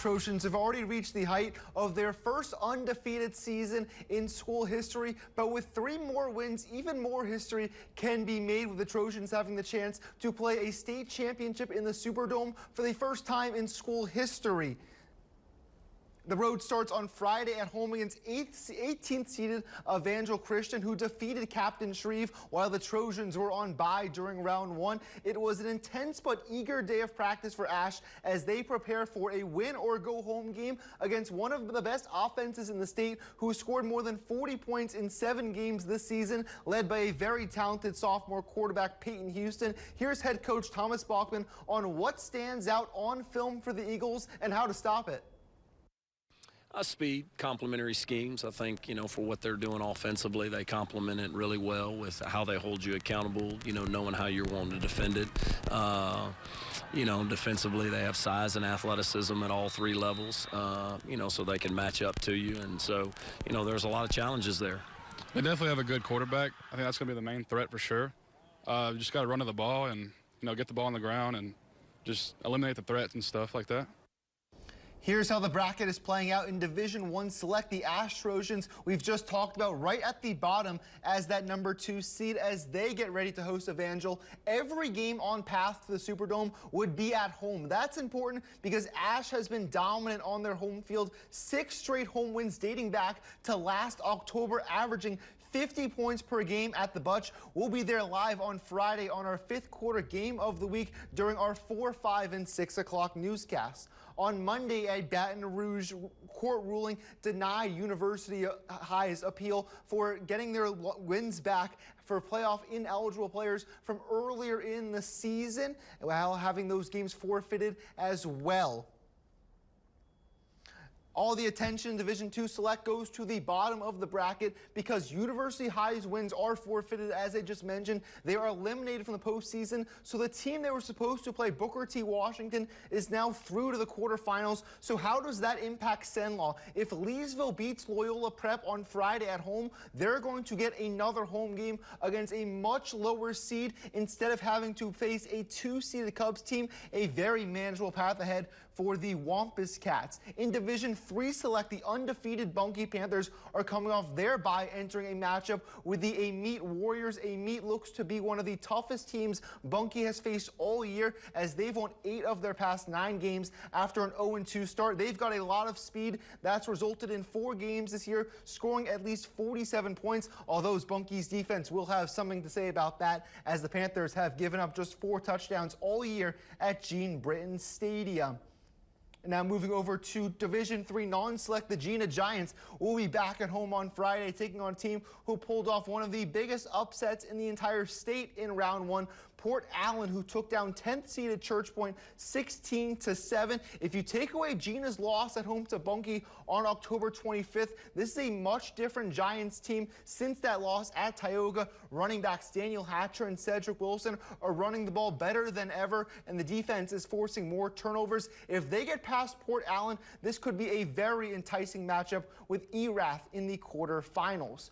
Trojans have already reached the height of their first undefeated season in school history, but with 3 more wins, even more history can be made with the Trojans having the chance to play a state championship in the Superdome for the first time in school history. The road starts on Friday at home against 18th seeded Evangel Christian, who defeated Captain Shreve while the Trojans were on bye during round 1. It was an intense but eager day of practice for Ash as they prepare for a win or go home game against one of the best offenses in the state, who scored more than 40 points in 7 games this season, led by a very talented sophomore quarterback Peyton Houston. Here's head coach Thomas Bachman on what stands out on film for the Eagles and how to stop it. Speed, complementary schemes. I think, for what they're doing offensively, they complement it really well with how they hold you accountable, knowing how you're wanting to defend it. Defensively, they have size and athleticism at all 3 levels, so they can match up to you. And so, there's a lot of challenges there. They definitely have a good quarterback. I think that's going to be the main threat for sure. Just got to run to the ball and, get the ball on the ground and just eliminate the threats and stuff like that. Here's how the bracket is playing out in Division I Select. The Ash Trojans we've just talked about right at the bottom as that number 2 seed as they get ready to host Evangel. Every game on path to the Superdome would be at home. That's important because Ash has been dominant on their home field. 6 straight home wins dating back to last October, averaging 50 points per game at the Butch. We'll be there live on Friday on our 5th quarter game of the week during our 4, 5, and 6 o'clock newscasts. On Monday, a Baton Rouge court ruling denied University High's appeal for getting their wins back for playoff ineligible players from earlier in the season, while having those games forfeited as well. All the attention in Division II Select goes to the bottom of the bracket because University High's wins are forfeited, as I just mentioned. They are eliminated from the postseason, so the team they were supposed to play, Booker T. Washington, is now through to the quarterfinals. So how does that impact Cenla? If Leesville beats Loyola Prep on Friday at home, they're going to get another home game against a much lower seed instead of having to face a 2-seeded Cubs team. A very manageable path ahead for the Wampus Cats. In Division III Select, the undefeated Bunkie Panthers are coming off their bye, entering a matchup with the Amite Warriors. Amite looks to be one of the toughest teams Bunkie has faced all year, as they've won 8 of their past 9 games after an 0-2 start. They've got a lot of speed that's resulted in 4 games this year, scoring at least 47 points, although Bunkie's defense will have something to say about that, as the Panthers have given up just 4 touchdowns all year at Gene Britton Stadium. Now moving over to Division III non-select, the Gina Giants will be back at home on Friday, taking on a team who pulled off one of the biggest upsets in the entire state in round 1. Port Allen, who took down 10th seeded Church Point 16-7. If you take away Gina's loss at home to Bunkie on October 25th, this is a much different Giants team since that loss at Tioga. Running backs Daniel Hatcher and Cedric Wilson are running the ball better than ever, and the defense is forcing more turnovers. If they get past Port Allen, this could be a very enticing matchup with Erath in the quarterfinals.